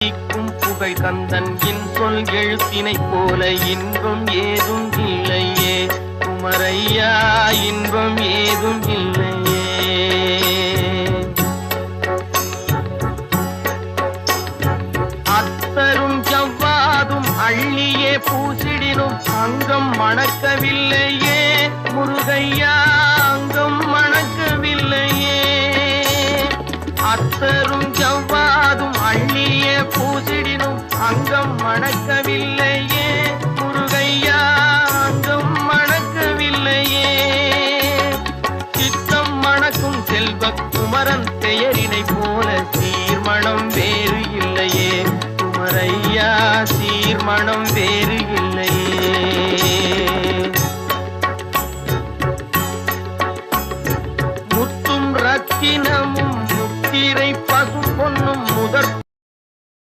புகழ் கந்தன் சொல் எழுத்தினைப் போல இன்பம் ஏதும் இல்லையே குமரையா, இன்பம் ஏதும் இல்லையே. அத்தரும் ஜவ்வாதும் அள்ளியே பூசிடினும் அங்கம் மணக்கவில்லையே முருகையா, அங்கம் மணக்கவில்லையே. அத்தரும் ஜவ்வாதும் அள்ளியே பூசிடினும் அங்கம் மணக்கவில்லையே முருகையா, அங்கம் மணக்கவில்லையே. சித்தம் மணக்கும் செல்வ குமரன் பெயரினை போல சீர்மணம் வேறு இல்லையே குமரையா, சீர்மணம்